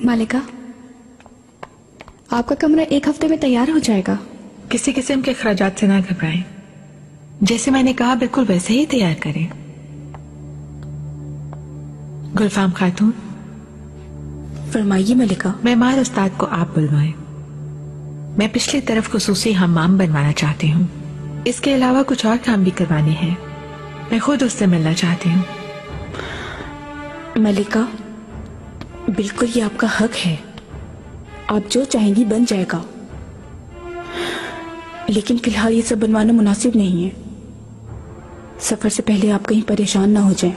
मालिका, आपका कमरा 1 हफ्ते में तैयार हो जाएगा। किसी किस्म के खर्चात से ना घबराएं। जैसे मैंने कहा बिल्कुल वैसे ही तैयार करें। गुलफाम खातून। फरमाइए मलिका। मेहमान उस्ताद को आप बुलवाएं। मैं पिछली तरफ खुसूसी हम्माम बनवाना चाहती हूँ। इसके अलावा कुछ और काम भी करवाने हैं। मैं खुद उससे मिलना चाहती हूँ। मलिका, बिल्कुल ये आपका हक है। आप जो चाहेंगी बन जाएगा, लेकिन फिलहाल ये सब बनवाना मुनासिब नहीं है। सफर से पहले आप कहीं परेशान ना हो जाएं।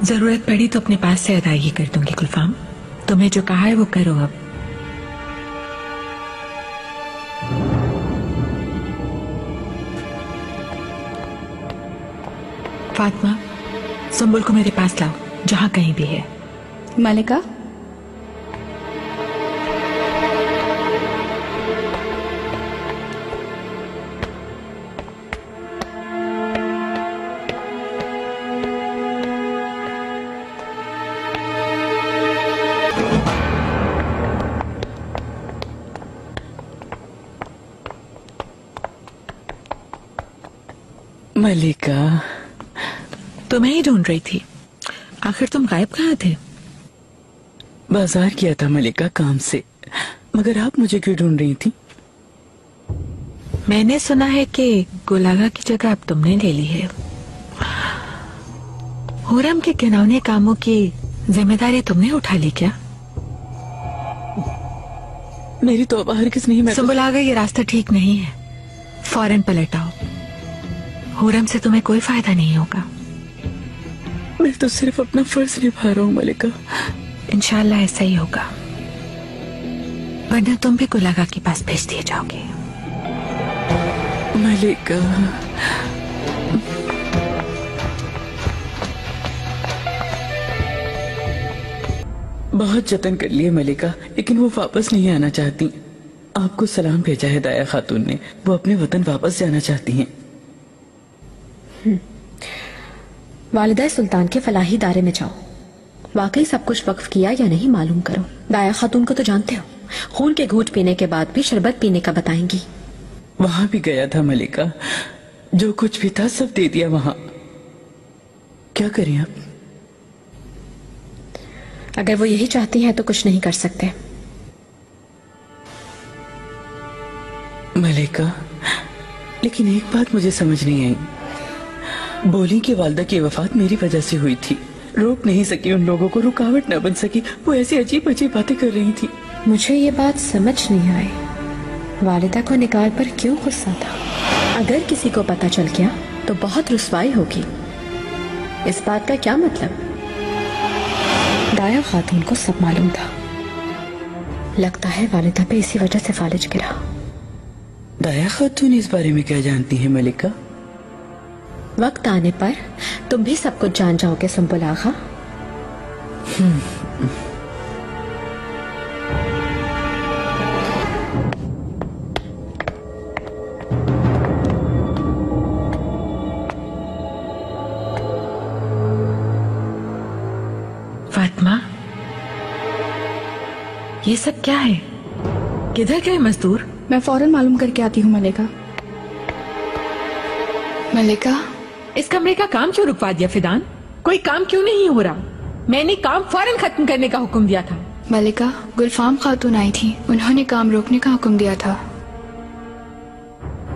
जरूरत पड़ी तो अपने पास से अदायगी कर दूंगी गुलफाम। तुम्हें जो कहा है वो करो। अब फातिमा, सुंबुल को मेरे पास लाओ, जहां कहीं भी है। मलिका, मलिका, तुम्हें ही ढूंढ रही थी। आखिर तुम गायब कहाँ थे? बाजार किया था मलिका काम से, मगर आप मुझे क्यों ढूंढ रही थी? मैंने सुना है कि गुलागा की जगह अब तुमने ले ली है। हुरम के घिनौने कामों की जिम्मेदारी तुमने उठा ली क्या? मेरी तौबा हरगिज़ नहीं। सुंबुलागा, ये रास्ता ठीक नहीं है। फौरन पलट आओ। हुरम से तुम्हें कोई फायदा नहीं होगा। मैं तो सिर्फ अपना फर्ज निभा रहा हूँ मलिका। इंशाल्लाह ऐसा ही होगा, वरना तुम भी गुलागा के पास भेज दिए जाओगे। मलिका, बहुत जतन कर लिए मलिका, लेकिन वो वापस नहीं आना चाहती। आपको सलाम भेजा है दाया खातून ने। वो अपने वतन वापस जाना चाहती हैं। वालिदा सुल्तान के फलाही दायरे में जाओ। वाकई सब कुछ वक्फ किया या नहीं मालूम करो। दाया खातून को तो जानते हो, खून के घूंट पीने के बाद भी शरबत पीने का बताएंगी। वहां भी गया था मलिका, जो कुछ भी था सब दे दिया वहां। क्या करें अब? अगर वो यही चाहती हैं तो कुछ नहीं कर सकते। मलिका, लेकिन एक बात मुझे समझ नहीं आई। बोली कि वालिदा की वफात मेरी वजह से हुई थी। रोक नहीं सकी उन लोगों को, रुकावट न बन सकी। वो ऐसी अजीब अजीब बातें कर रही थी। मुझे ये बात समझ नहीं आई, वालिदा को निकाल पर क्यों गुस्सा था? अगर किसी को पता चल गया तो बहुत रुसवाई होगी। इस बात का क्या मतलब? दाया खातून को सब मालूम था। लगता है वालिदा पे इसी वजह से फालिज गिरा। दाया खातून इस बारे में क्या जानती है मलिका? वक्त आने पर तुम भी सब कुछ जान जाओगे सुंबुल आगा। फातिमा, ये सब क्या है? किधर गए मजदूर? मैं फौरन मालूम करके आती हूँ मलिका। मलिका, इस कमरे का काम क्यों रुकवा दिया फिदान? कोई काम क्यों नहीं हो रहा? मैंने काम फौरन खत्म करने का हुक्म दिया था। मलिका, गुलफाम खातून आई थी, उन्होंने काम रोकने का हुक्म दिया था।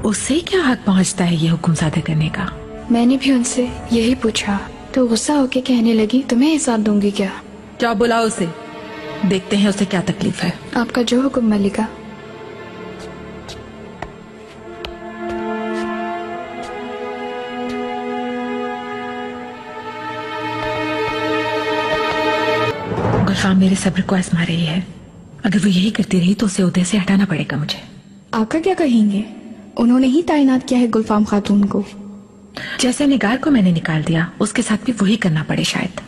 उससे क्या हक पहुंचता है ये हुक्म सादा करने का? मैंने भी उनसे यही पूछा तो गुस्सा होके कहने लगी तुम्हें हिसाब दूंगी क्या? क्या बुलाओ उसे, देखते हैं उसे क्या तकलीफ है। आपका जो हुक्म मलिका। गुलफाम मेरे सब्र को आजमा रही है। अगर वो यही करती रही तो उसे उदय से हटाना पड़ेगा मुझे। आपका क्या कहेंगे? उन्होंने ही तैनात किया है गुलफाम खातून को। जैसे निगार को मैंने निकाल दिया, उसके साथ भी वही करना पड़े शायद।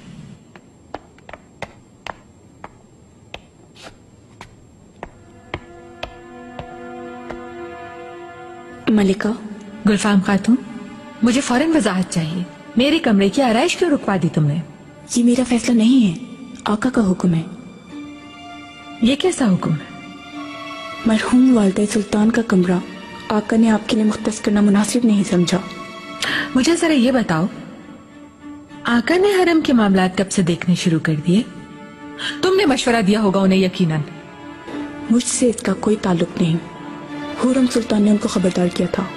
मलिका। गुलफाम खातून, मुझे फौरन वजाहत चाहिए। मेरे कमरे की आराइश क्यों रुकवा दी तुमने? ये मेरा फैसला नहीं है, आका का हुक्म है। ये कैसा हुक्म है? मरहूम वालिदा सुल्तान का कमरा आका ने आपके लिए मुख्तस करना मुनासिब नहीं समझा। मुझे जरा ये बताओ, आका ने हरम के मामलात कब से देखने शुरू कर दिए? तुमने मशवरा दिया होगा उन्हें यकीनन। मुझसे इसका कोई ताल्लुक नहीं। हुरम सुल्तान ने उनको खबरदार किया था।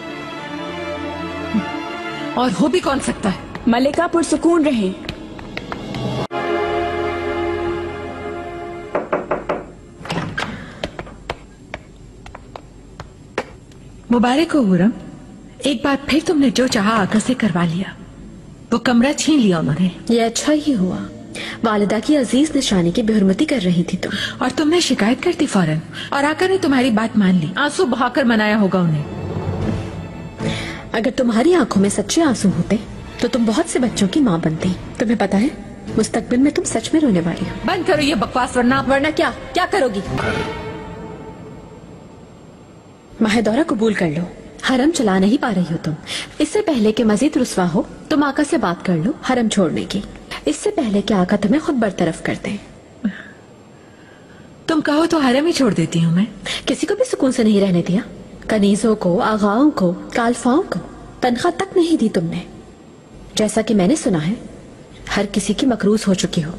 और हो भी कौन सकता है? मलिका पुरसुकून रहे। मुबारक हो हुरम, एक बार फिर तुमने जो चाहा आका से करवा लिया। वो कमरा छीन लिया उन्होंने। ये अच्छा ही हुआ। वालिदा की अजीज निशानी की बेहुरमती कर रही थी तुम, और तुमने शिकायत कर दी फौरन, और आका ने तुम्हारी बात मान ली। आंसू बहाकर मनाया होगा उन्हें। अगर तुम्हारी आंखों में सच्चे आंसू होते तो तुम बहुत से बच्चों की माँ बनती। तुम्हें पता है, मुस्तकबिल में तुम सच में रोने वाली हो। बंद करो ये बकवास, वरना क्या क्या करोगी? माहिदौरा कबूल कर लो। हरम चला नहीं पा रही हो तुम। इससे पहले कि मजीद रुस्वा हो, तुम आका से बात कर लो हरम छोड़ने की, इससे पहले कि आका तुम्हें खुद बरतरफ कर दे। तुम कहो तो हरम ही छोड़ देती हूँ मैं। किसी को भी सुकून से नहीं रहने दिया। कनीजों को, आगाओं को, कालफाओं को तनख्वाह तक नहीं दी तुमने। जैसा कि मैंने सुना है, हर किसी की मकरूज हो चुकी हो।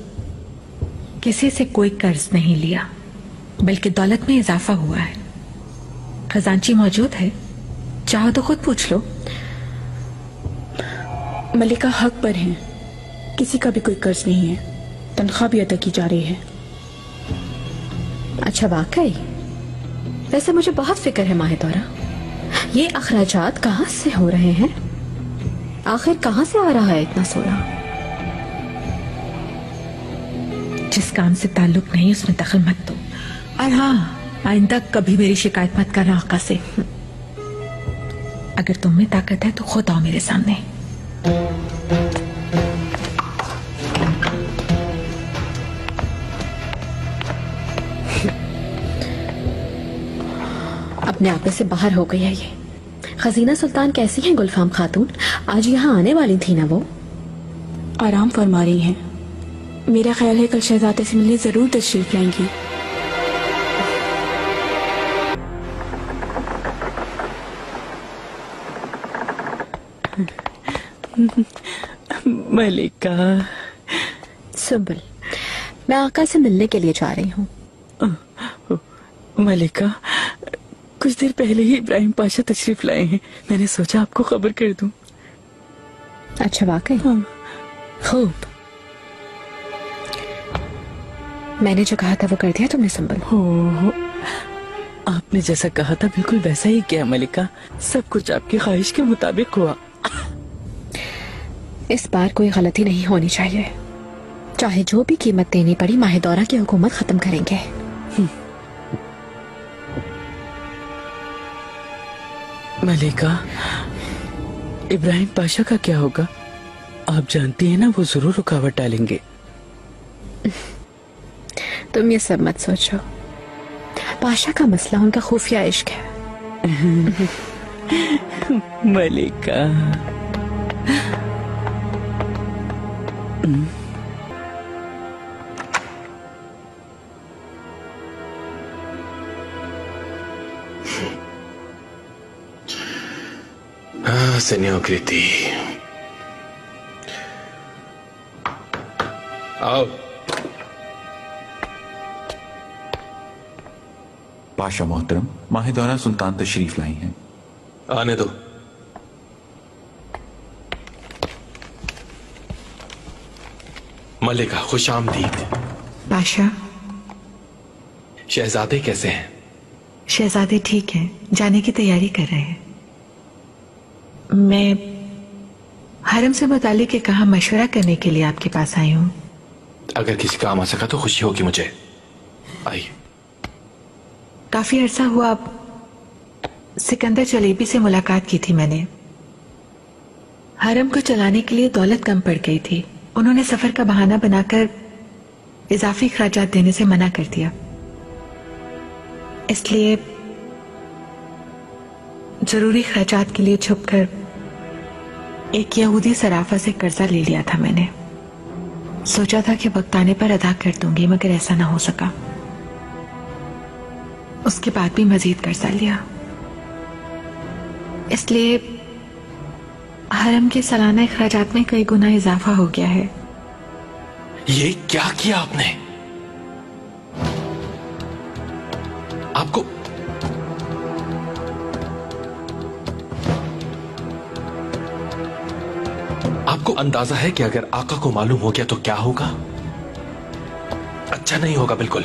किसी से कोई कर्ज नहीं लिया, बल्कि दौलत में इजाफा हुआ है। खजांची मौजूद है, चाहो तो खुद पूछ लो। मलिका हक पर हैं। किसी का भी कोई कर्ज नहीं है। तनख्वाह भी अदा की जा रही है। अच्छा, वाकई? वैसे मुझे बहुत फिक्र है माहिदौरा, ये अखराजात कहाँ से हो रहे हैं? आखिर कहाँ से आ रहा है इतना सोना? जिस काम से ताल्लुक नहीं उसमें दखल मत दो। और हाँ, आइंदा कभी मेरी शिकायत मत करना आका से। अगर तुम में ताकत है तो खुद आओ मेरे सामने। अपने आपे से बाहर हो गई है ये। खजीना सुल्तान कैसी हैं गुलफाम खातून? आज यहाँ आने वाली थी ना वो? आराम फरमा रही हैं। मेरा ख्याल है कल शहजादे से मिलने जरूर तशरीफ लाएंगी। मलिका। सुंबल, मैं आका से मिलने के लिए जा रही हूँ। मलिका, कुछ देर पहले ही इब्राहिम पाशा तशरीफ लाए हैं। मैंने सोचा आपको खबर कर दूं। अच्छा, वाकई? हाँ। खूब। मैंने जो कहा था वो कर दिया तुमने सुंबल? हो, आपने जैसा कहा था बिल्कुल वैसा ही किया मलिका। सब कुछ आपकी ख्वाहिश के मुताबिक हुआ। इस बार कोई गलती नहीं होनी चाहिए। चाहे जो भी कीमत देनी पड़ी, माहिदौरा की हुकूमत खत्म करेंगे। मलिका, इब्राहिम पाशा का क्या होगा? आप जानती हैं ना, वो जरूर रुकावट डालेंगे। तुम ये सब मत सोचो। पाशा का मसला उनका खुफिया इश्क है। मलिका, Señor Kriti. आओ। पाशा मोहतरम, माहिदौरा सुल्तान तशरीफ लाई हैं। आने दो। मलिका, खुश आमदीद। पाशा, शहजादे कैसे हैं? शहजादे ठीक हैं, जाने की तैयारी कर रहे हैं। मैं हरम से मुतालिक एक कहा मशवरा करने के लिए आपके पास आई हूँ। अगर किसी काम आ सका तो खुशी होगी मुझे। आइए। काफी अरसा हुआ सिकंदर चलेबी से मुलाकात की थी मैंने। हरम को चलाने के लिए दौलत कम पड़ गई थी। उन्होंने सफर का बहाना बनाकर इजाफी खर्चात देने से मना कर दिया। इसलिए जरूरी खर्चात के लिए छुपकर एक यहूदी सराफा से कर्जा ले लिया था मैंने। सोचा था कि वक्त आने पर अदा कर दूंगी, मगर ऐसा ना हो सका। उसके बाद भी मजीद कर्जा लिया, इसलिए हरम के सालाना अखराजात में कई गुना इजाफा हो गया है। ये क्या किया आपने? आपको अंदाजा है कि अगर आका को मालूम हो गया तो क्या होगा? अच्छा नहीं होगा बिल्कुल।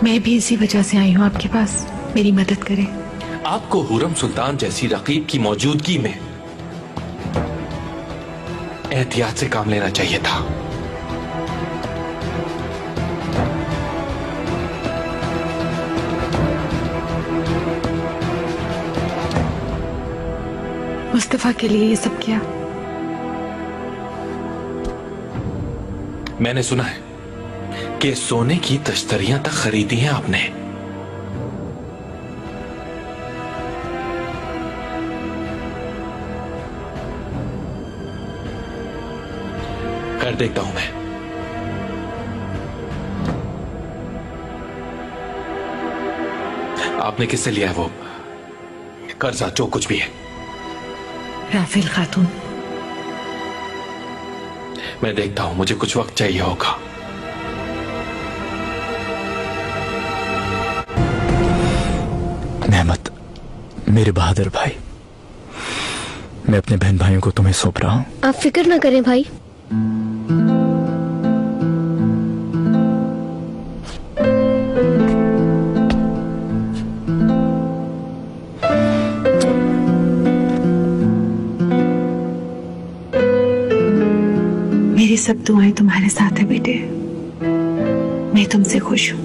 मैं भी इसी वजह से आई हूं आपके पास, मेरी मदद करें। आपको हुरम सुल्तान जैसी रकीब की मौजूदगी में एहतियात से काम लेना चाहिए था। मुस्तफा के लिए ये सब किया। मैंने सुना है कि सोने की तश्तरियां तक खरीदी हैं आपने। खैर देखता हूं मैं। आपने किससे लिया है वो कर्जा, जो कुछ भी है? राफेल खातून। मैं देखता हूं, मुझे कुछ वक्त चाहिए होगा। नेमत, मेरे बहादुर भाई, मैं अपने बहन भाइयों को तुम्हें सौंप रहा हूं। आप फिक्र ना करें भाई। मेरी सब दुआएं तुम्हारे साथ है बेटे। मैं तुमसे खुश हूं,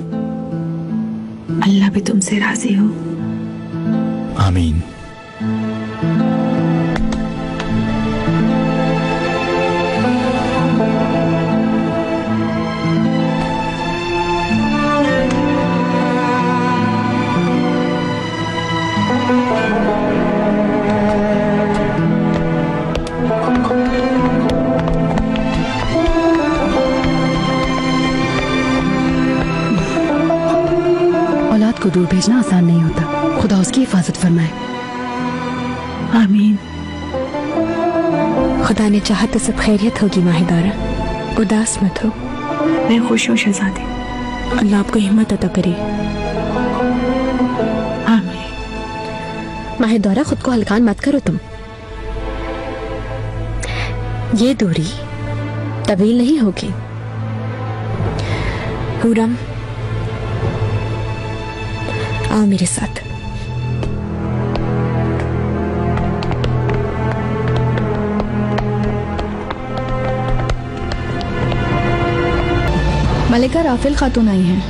अल्लाह भी तुमसे राजी हो। आमीन। औलाद को दूर भेजना आसान नहीं होता, खुदा उसकी हिफाजत फरमाए। आमीन। खुदा ने चाहा तो सब खैरियत होगी माहिदौरा, उदास मत हो। मैं खुश हूँ शहजादी। अल्लाह आपको हिम्मत अता करे। आमीन। माहिदौरा, खुद को हल्कान मत करो तुम। ये दूरी तवील नहीं होगी। हुरम, आओ मेरे साथ। मलिका राफेल खातून आई हैं।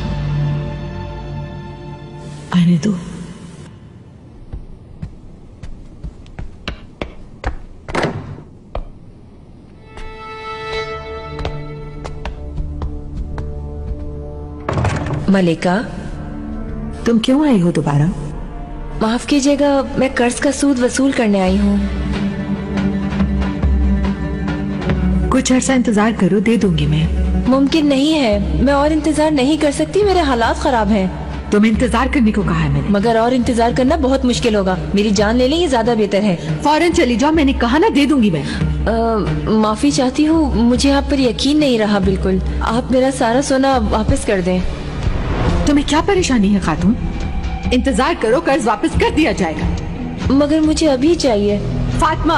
आने दो। मलिका, तुम क्यों आई हो दोबारा? माफ कीजिएगा, मैं कर्ज का सूद वसूल करने आई हूँ। कुछ अर्सा इंतजार करो, दे दूंगी मैं। मुमकिन नहीं है, मैं और इंतजार नहीं कर सकती, मेरे हालात खराब हैं। तुम इंतजार करने को कहा है मैंने। मगर और इंतजार करना बहुत मुश्किल होगा, मेरी जान ले लें ये ज्यादा बेहतर है। फौरन चली जाओ, मैंने कहा ना, दे दूंगी मैं। माफी चाहती हूँ, मुझे आप पर यकीन नहीं रहा बिल्कुल। आप मेरा सारा सोना वापस कर दें। तुम्हें क्या परेशानी है खातून? इंतजार करो, कर्ज वापस कर दिया जाएगा। मगर मुझे अभी चाहिए। फातिमा,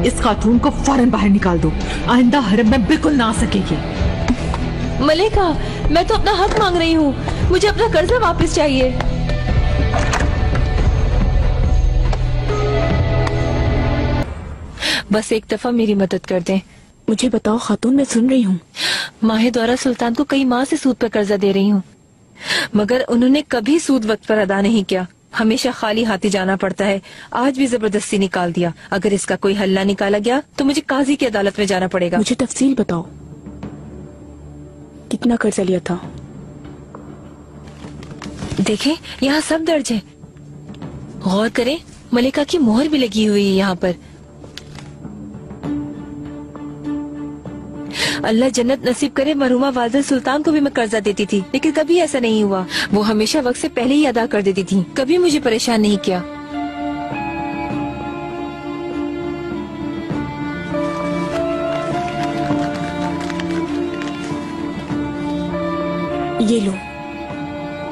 इस खातून को फौरन बाहर निकाल दो, आइंदा हरम में बिल्कुल ना आ सकेगी। मलिका, मैं तो अपना हक मांग रही हूँ, मुझे अपना कर्जा वापस चाहिए। बस एक दफा मेरी मदद कर दें। मुझे बताओ खातून, मैं सुन रही हूँ। माहिदौरा सुल्तान को कई माह से सूद पर कर्जा दे रही हूँ, मगर उन्होंने कभी सूद वक्त पर अदा नहीं किया। हमेशा खाली हाथी जाना पड़ता है। आज भी जबरदस्ती निकाल दिया। अगर इसका कोई हल ना निकाला गया तो मुझे काजी की अदालत में जाना पड़ेगा। मुझे तफसील बताओ, कितना कर्जा लिया था? देखें, यहाँ सब दर्ज है। गौर करें, मलिका की मोहर भी लगी हुई है यहाँ पर। अल्लाह जन्नत नसीब करे, मरहुमा वालिदा सुल्तान को भी मैं कर्जा देती थी, लेकिन कभी ऐसा नहीं हुआ। वो हमेशा वक्त से पहले ही अदा कर देती थी, कभी मुझे परेशान नहीं किया। ये लो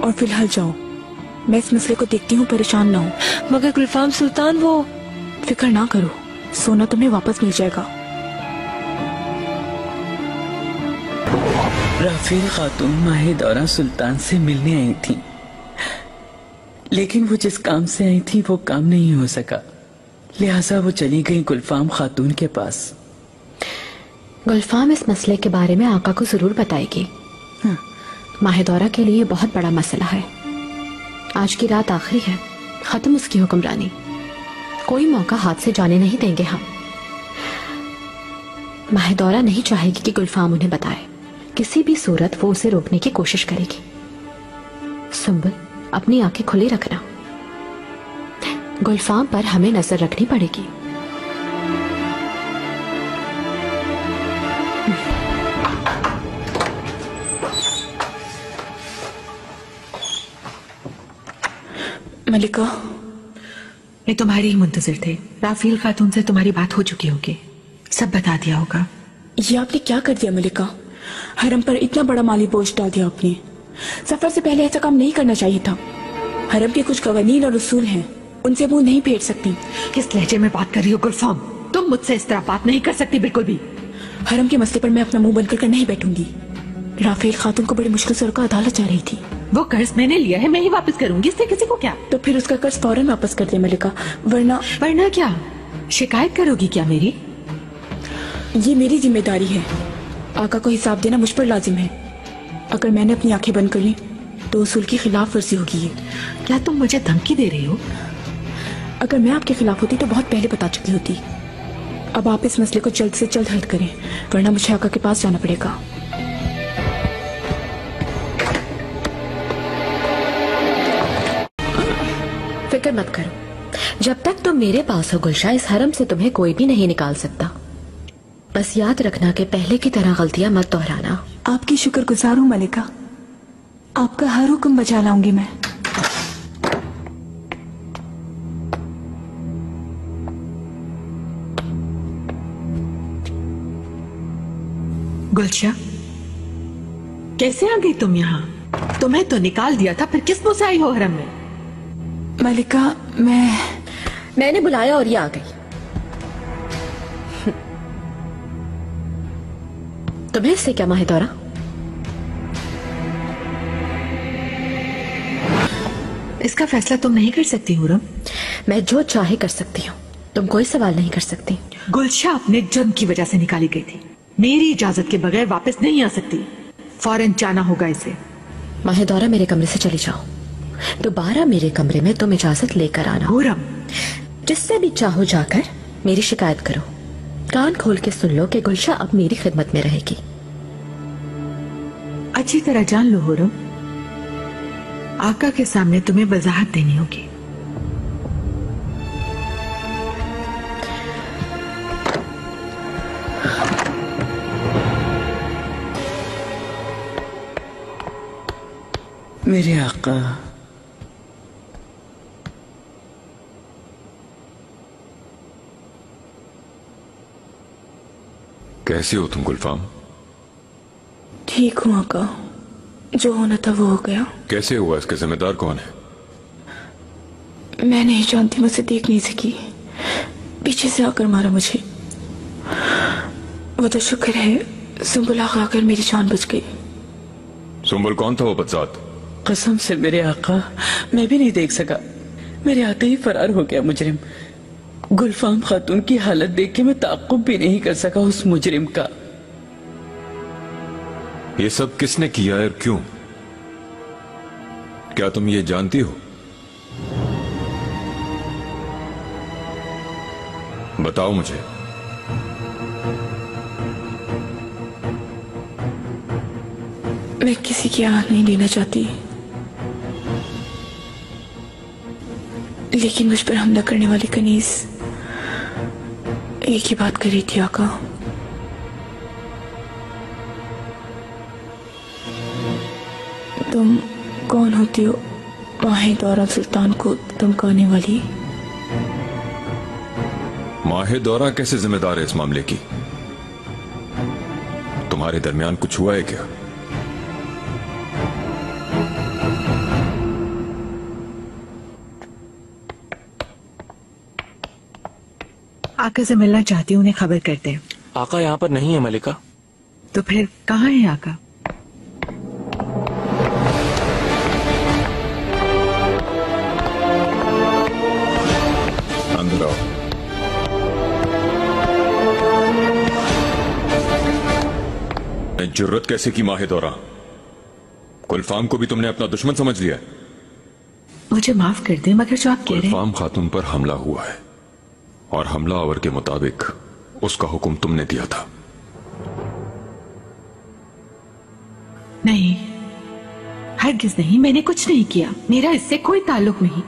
और फिलहाल जाओ, मैं इस मसले को देखती हूँ, परेशान ना हो। मगर गुलफाम सुल्तान, वो फिक्र ना करो, सोना तुम्हें वापस मिल जाएगा। राफेल खातून माहिदौरा सुल्तान से मिलने आई थी, लेकिन वो जिस काम से आई थी वो काम नहीं हो सका, लिहाजा वो चली गई गुलफाम खातून के पास। गुलफाम इस मसले के बारे में आका को जरूर बताएगी। माहिदौरा के लिए बहुत बड़ा मसला है। आज की रात आखिरी है, खत्म उसकी हुक्मरानी, कोई मौका हाथ से जाने नहीं देंगे हम। माहिदौरा नहीं चाहेगी कि गुलफाम उन्हें बताए, किसी भी सूरत वो उसे रोकने की कोशिश करेगी। सुंबल, अपनी आंखें खुली रखना, गुलफाम पर हमें नजर रखनी पड़ेगी। मलिका, ये तुम्हारी ही मुंतजिर थे। राफेल खातून से तुम्हारी बात हो चुकी होगी, सब बता दिया होगा। ये आपने क्या कर दिया मलिका? हरम पर इतना बड़ा माली बोझ डाल दिया आपने। सफर से पहले ऐसा काम नहीं करना चाहिए था। हरम के कुछ कवानीन और उसूल हैं, उनसे मुंह नहीं फेर सकती। किस लहजे में बात कर रही हो गुलफाम? तुम मुझसे इस तरह बात नहीं कर सकती बिल्कुल भी। हरम के मसले पर मैं अपना मुंह बंद कर नहीं बैठूंगी। राफेल खातून को बड़ी मुश्किल से रोका, अदालत जा रही थी। वो कर्ज मैंने लिया है, मैं ही वापस करूंगी, इससे किसी को क्या? तो फिर उसका कर्ज फौरन वापस कर दे मलिका, वरना क्या शिकायत करोगी क्या मेरी? ये मेरी जिम्मेदारी है, आका को हिसाब देना मुझ पर लाजिम है। अगर मैंने अपनी आंखें बंद कर ली तो उसूल की खिलाफ वर्जी होगी। ये क्या तुम मुझे धमकी दे रही हो? अगर मैं आपके खिलाफ होती तो बहुत पहले बता चुकी होती। अब आप इस मसले को जल्द से जल्द हल करें, वरना मुझे आका के पास जाना पड़ेगा। फिक्र मत करो, जब तक तुम मेरे पास हो गुलशा, इस हरम से तुम्हें कोई भी नहीं निकाल सकता। बस याद रखना कि पहले की तरह गलतियां मत दोहराना। आपकी शुक्रगुजार हूँ मलिका, आपका हर हुक्म बजा लाऊंगी मैं। गुलशा, कैसे आ गई तुम यहाँ? तुम्हें तो निकाल दिया था, फिर किस मुंह से आई हो हरम में? मलिका, मैंने बुलाया और ये आ गई। तुम्हें इससे क्या माहिदौरा? इसका फैसला तुम नहीं कर सकती हुरम। मैं जो चाहे कर सकती हूँ, तुम कोई सवाल नहीं कर सकती। गुलशा अपने जुर्म की वजह से निकाली गई थी, मेरी इजाजत के बगैर वापस नहीं आ सकती। फौरन जाना होगा इसे। माहिदौरा, मेरे कमरे से चली जाओ, दोबारा मेरे कमरे में तुम इजाजत लेकर आना। हुरम, जिससे भी चाहो जाकर मेरी शिकायत करो। कान खोल के सुन लो कि गुलशा अब मेरी खिदमत में रहेगी। अच्छी तरह जान लो हुरम, आका के सामने तुम्हें वजाहत देनी होगी। मेरे आका, कैसी हो तुम गुलफाम? ठीक हूँ आका, जो होना था वो हो गया। कैसे हुआ, इसके जिम्मेदार कौन है? मैं नहीं जानती, मुझसे देख नहीं सकी, पीछे से आकर मारा मुझे। वो तो शुक्र है सुंबुल आकर आकर मेरी जान बच गई। सुंबुल कौन था वो बदसात? कसम से मेरे आका, मैं भी नहीं देख सका, मेरे आते ही फरार हो गया मुजरिम। गुलफाम खातून की हालत देख के मैं ताक़ुब भी नहीं कर सका उस मुजरिम का। ये सब किसने किया है और क्यों? क्या तुम ये जानती हो? बताओ मुझे। मैं किसी की आह नहीं लेना चाहती, लेकिन मुझ पर हमला करने वाली कनीज एक ही बात कर रही थी आका। तुम कौन होती हो माहिदौरा सुल्तान को धमकाने वाली? माहिदौरा कैसे जिम्मेदार है इस मामले की? तुम्हारे दरमियान कुछ हुआ है क्या? आका से मिलना चाहती हूँ, उन्हें खबर करते हैं। आका यहाँ पर नहीं है मलिका। तो फिर कहाँ है आका? अंदर आओ। जुर्रत कैसे की माहिदौरा? कुलफाम को भी तुमने अपना दुश्मन समझ लिया? मुझे माफ कर दे, मगर जो आप कह रहे हैं। कुलफाम खातून पर हमला हुआ है और हमलावर के मुताबिक उसका हुक्म तुमने दिया था। नहीं, हरगिज नहीं, मैंने कुछ नहीं किया, मेरा इससे कोई ताल्लुक नहीं।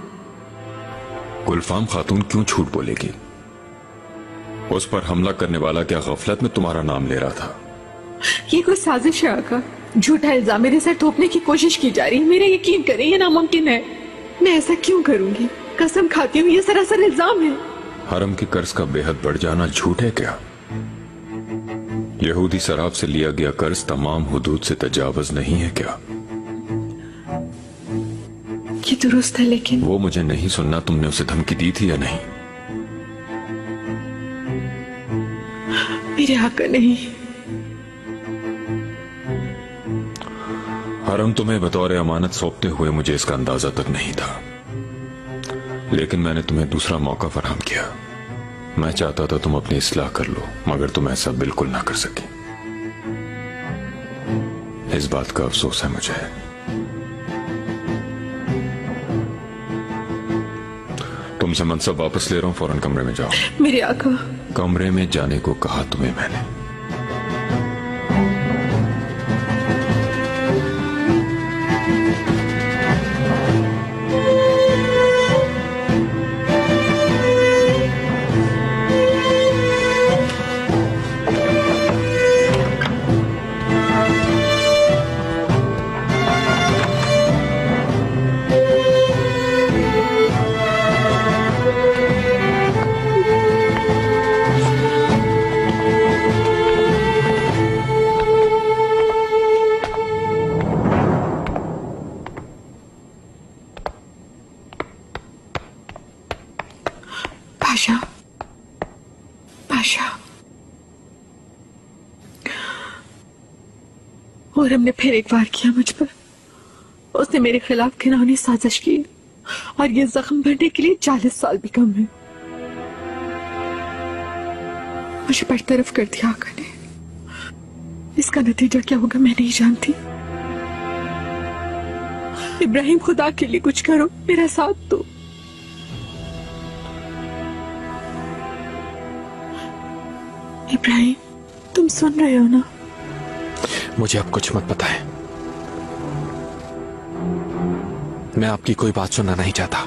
गुलफाम खातून क्यों झूठ बोलेगी? उस पर हमला करने वाला क्या गफलत में तुम्हारा नाम ले रहा था? ये कोई साजिश है आका। झूठा इल्जाम मेरे सर थोपने की कोशिश की जा रही है। मेरा यकीन करें, ये नामुमकिन है। मैं ऐसा क्यों करूंगी? कसम खाती हूँ, ये सरासर इल्जाम है। हरम के कर्ज का बेहद बढ़ जाना झूठ है क्या? यहूदी शराब से लिया गया कर्ज तमाम हुदूद से तजावज नहीं है क्या? ये दुरुस्त है, लेकिन वो मुझे नहीं सुनना। तुमने उसे धमकी दी थी या नहीं? मेरे आका नहीं। हरम तुम्हें बतौर अमानत सौंपते हुए मुझे इसका अंदाजा तक नहीं था, लेकिन मैंने तुम्हें दूसरा मौका फराहम किया। मैं चाहता था तुम अपनी इस्लाह कर लो, मगर तुम ऐसा बिल्कुल ना कर सकी। इस बात का अफसोस है मुझे। तुमसे मनसब वापस ले रहा हूं, फौरन कमरे में जाओ। मेरे आका। कमरे में जाने को कहा तुम्हें मैंने। और हमने फिर एक वार किया मुझ पर। उसने मेरे खिलाफ घिनौनी साजिश की और ये जख्म भरने के लिए 40 साल भी कम है। मुझे बरतरफ कर दिया आका ने। इसका नतीजा क्या होगा मैं नहीं जानती। इब्राहिम, खुदा के लिए कुछ करो, मेरा साथ दो। इब्राहिम, तुम सुन रहे हो ना? मुझे अब कुछ मत बताएं। मैं आपकी कोई बात सुनना नहीं चाहता।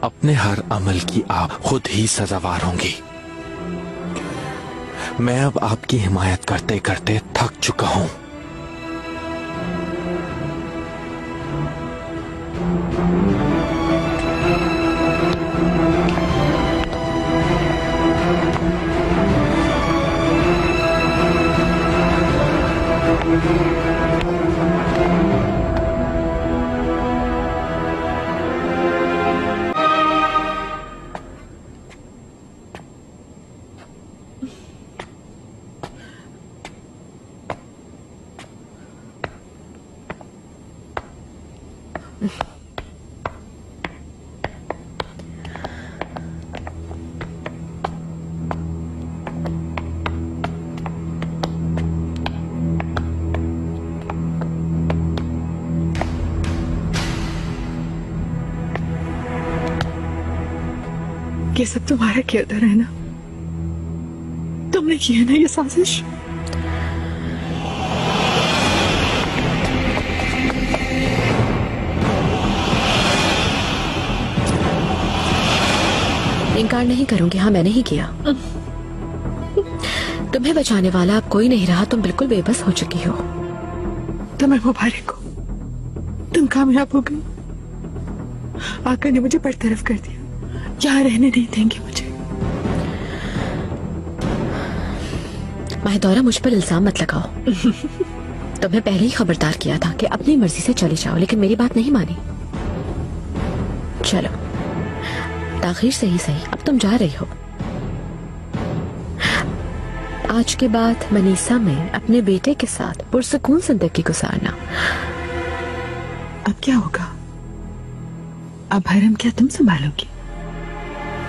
अपने हर अमल की आप खुद ही सजावार होंगी। मैं अब आपकी हिमायत करते करते थक चुका हूं। ये सब तुम्हारा किरदार है ना? तुमने की है ना ये साजिश? इनकार नहीं करूंगी, हाँ मैंने ही किया। तुम्हें बचाने वाला अब कोई नहीं रहा, तुम बिल्कुल बेबस हो चुकी हो। तुम्हें मुबारक हो, तुम कामयाब हो गई। आका ने मुझे बरतरफ कर दिया, यहाँ रहने नहीं देंगे मुझे। माहिदौरा, मुझ पर इल्जाम मत लगाओ। तुम्हें पहले ही खबरदार किया था कि अपनी मर्जी से चले जाओ, लेकिन मेरी बात नहीं मानी। चलो, ताखीर से ही सही, अब तुम जा रही हो। आज के बाद मनीषा में अपने बेटे के साथ पुरसकून जिंदगी गुजारना। अब क्या होगा? अब हरम क्या तुम संभालोगी?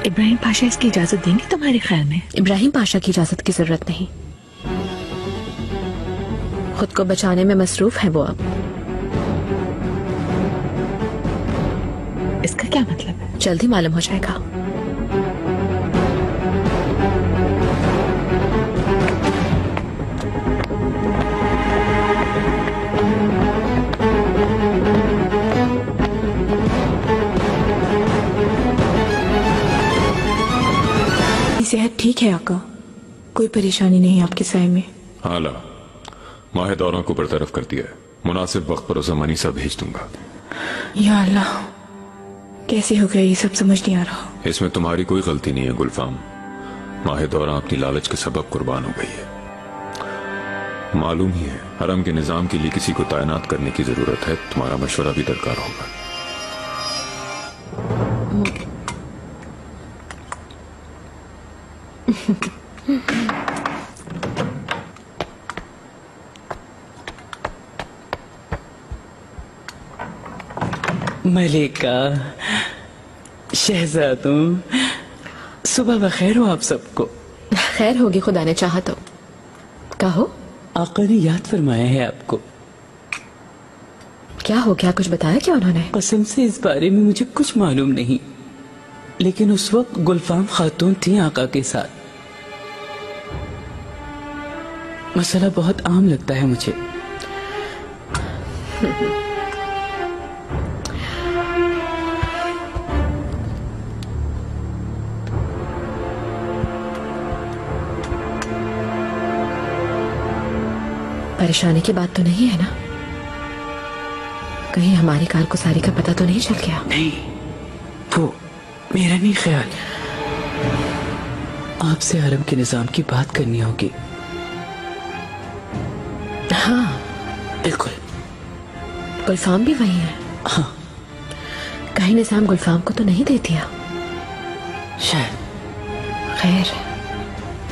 इब्राहिम पाशा इसकी इजाजत देंगे तुम्हारे ख्याल में? इब्राहिम पाशा की इजाजत की जरूरत नहीं, खुद को बचाने में मसरूफ है वो अब। इसका क्या मतलब है? जल्दी मालूम हो जाएगा। सेहत ठीक है आका, कोई परेशानी नहीं आपके साय में। हाला, माहिदौरा को बरतरफ कर दिया है, मुनासिब वक्त पर उसे मनीषा भेज दूंगा। या अल्लाह, कैसे हो गया ये सब समझ नहीं आ रहा। इसमें तुम्हारी कोई गलती नहीं है गुलफाम। माहिदौरा अपनी लालच के सबब कुर्बान हो गई है। मालूम ही है, हरम के निजाम के लिए किसी को तैनात करने की जरूरत है, तुम्हारा मशवरा भी दरकार होगा। मलिका, शहजादों, सुबह बखैर हो आप सबको। खैर होगी, खुदा ने चाहा तो। कहो। आका ने याद फरमाया है आपको। क्या हो गया, कुछ बताया क्या उन्होंने? कसम से इस बारे में मुझे कुछ मालूम नहीं, लेकिन उस वक्त गुलफाम खातून थी आका के साथ। मसला बहुत आम लगता है मुझे। परेशानी की बात तो नहीं है ना? कहीं हमारी कारगुजारी का पता तो नहीं चल गया? नहीं, वो मेरा नहीं ख्याल। आपसे हरम के निजाम की बात करनी होगी। हाँ बिल्कुल। गुलफाम भी वही है? हाँ। कहीं निजाम गुलफाम को तो नहीं दे दिया? शायद। खैर,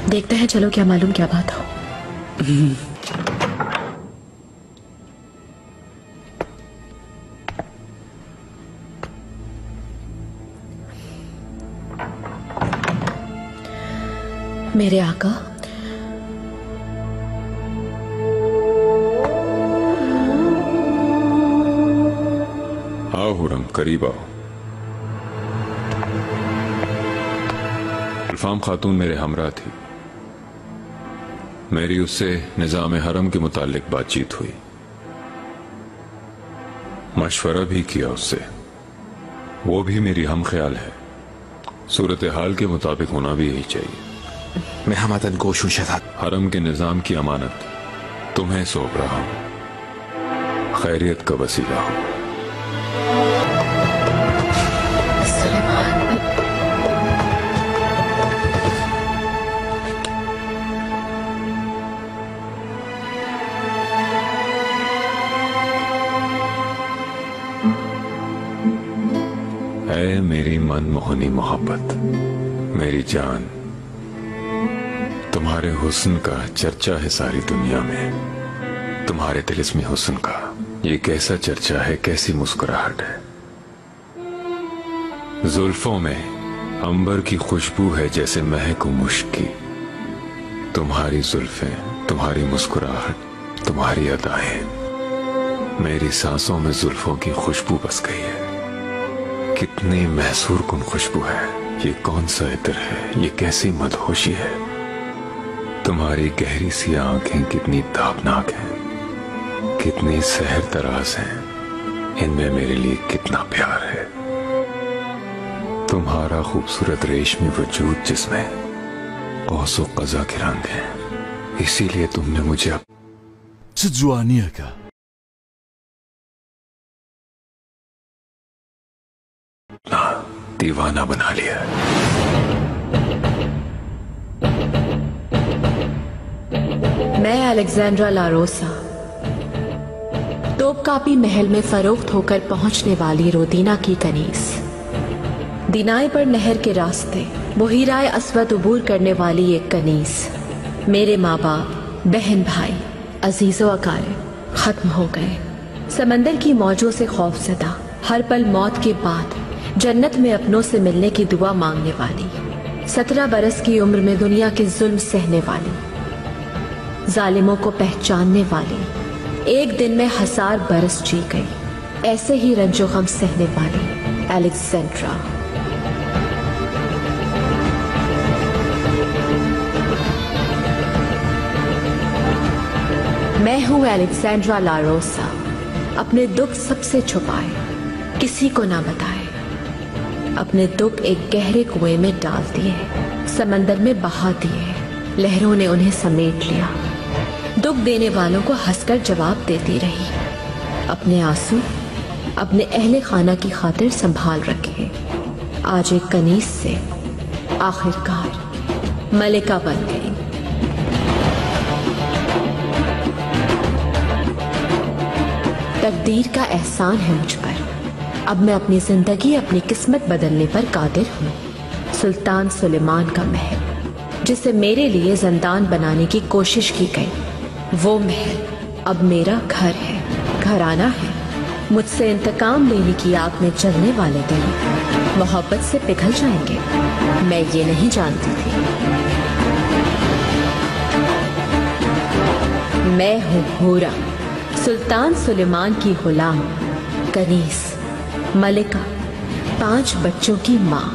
देखते हैं, चलो क्या मालूम क्या बात हो। मेरे आका, आओ हुरम, करीब आओ। गुलफाम खातून मेरे हमरा थी। मेरी उससे निजाम हरम के मुतालिक बातचीत हुई, मशवरा भी किया उससे। वो भी मेरी हम ख्याल है, सूरत हाल के मुताबिक होना भी यही चाहिए। मैं हमतन गोश हूं शहजाद। हरम के निजाम की अमानत तुम्हें सौंप रहा हूं, खैरियत का वसीला हो। ऐ मेरी मनमोहनी मोहब्बत, मेरी जान, तुम्हारे हुस्न का चर्चा है सारी दुनिया में। तुम्हारे तिलिस्मी हुस्न का ये कैसा चर्चा है, कैसी मुस्कुराहट है। जुल्फों में अंबर की खुशबू है जैसे महक मुश्क की। तुम्हारी जुल्फें, तुम्हारी मुस्कुराहट, तुम्हारी अदाएं, मेरी सांसों में जुल्फों की खुशबू बस गई है। कितनी महसूर कुन खुशबू है ये, कौन सा इत्र है ये, कैसी मदहोशी है। तुम्हारी गहरी सी आंखें कितनी ताबनाक हैं, कितनी सहर तराज हैं, इनमें मेरे लिए कितना प्यार है। तुम्हारा खूबसूरत रेशमी वजूद जिसमें कौसो कज़ा के रंग हैं, इसीलिए तुमने मुझे च जवानिया का अपना दीवाना बना लिया। मैं अलेक्जेंड्रा लारोसा, तोपकापी महल में फरोख्त होकर पहुंचने वाली रोदीना की कनीस, दिनाए पर नहर के रास्ते बुहीराए अस्वद उबूर करने वाली एक कनीस। मेरे माँ बाप, बहन भाई, अजीजो अकारे खत्म हो गए। समंदर की मौजों से खौफजदा, हर पल मौत के बाद जन्नत में अपनों से मिलने की दुआ मांगने वाली, 17 बरस की उम्र में दुनिया के जुल्म सहने वाली, जालिमों को पहचानने वाली, एक दिन में 1000 बरस जी गई, ऐसे ही रंजो गम सहने वाली अलेक्जेंड्रा। मैं हूं अलेक्जेंड्रा लारोसा, अपने दुख सबसे छुपाए, किसी को ना बताए। अपने दुख एक गहरे कुएं में डाल दिए, समंदर में बहा दिए, लहरों ने उन्हें समेट लिया। दुख देने वालों को हंसकर जवाब देती रही। अपने आंसू अपने अहले खाना की खातिर संभाल रखे। आज एक कनीस से आखिरकार मलिका बन गई। तकदीर का एहसान है मुझ पर। अब मैं अपनी जिंदगी, अपनी किस्मत बदलने पर कादिर हूँ। सुल्तान सुलेमान का महल, जिसे मेरे लिए जिंदान बनाने की कोशिश की गई, वो महल अब मेरा घर है, घराना है। मुझसे इंतकाम लेने की आग में जलने वाले दिन मोहब्बत से पिघल जाएंगे, मैं ये नहीं जानती थी। मैं हूँ हूरा, सुल्तान सुलेमान की गुलाम, कनीस, मलिका, 5 बच्चों की माँ,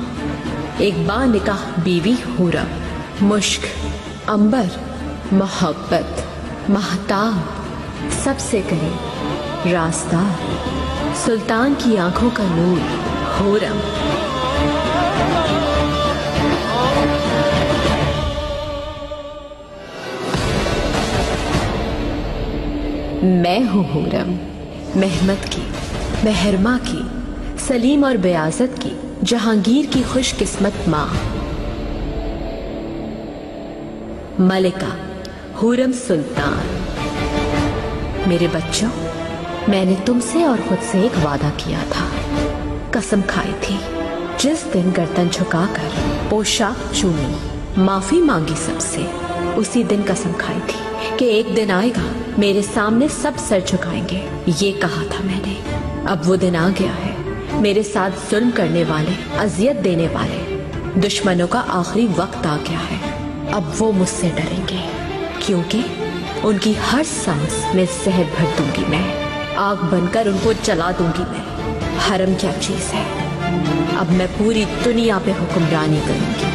एक बानिकाह बीवी हूरा, मुश्क, अंबर, मोहब्बत, महताब, सबसे करीब रास्तार, सुल्तान की आंखों का नूर, हूरम। मैं हूँ हूरम, महमद की, मेहरमा की, सलीम और बेआजत की, जहांगीर की खुशकिस्मत माँ। मलिका, हूरम सुल्तान। मेरे बच्चों, मैंने तुमसे और खुद से एक वादा किया था, कसम खाई थी। जिस दिन गर्दन झुकाकर पोशाक चूमी, माफी मांगी सबसे, उसी दिन कसम खाई थी कि एक दिन आएगा मेरे सामने सब सर झुकाएंगे। ये कहा था मैंने। अब वो दिन आ गया है। मेरे साथ जुल्म करने वाले, अजियत देने वाले दुश्मनों का आखिरी वक्त आ गया है। अब वो मुझसे डरेंगे, क्योंकि उनकी हर सांस में जहर भर दूंगी मैं, आग बनकर उनको जला दूंगी मैं। हरम क्या चीज है? अब मैं पूरी दुनिया पे हुक्मरानी करूंगी।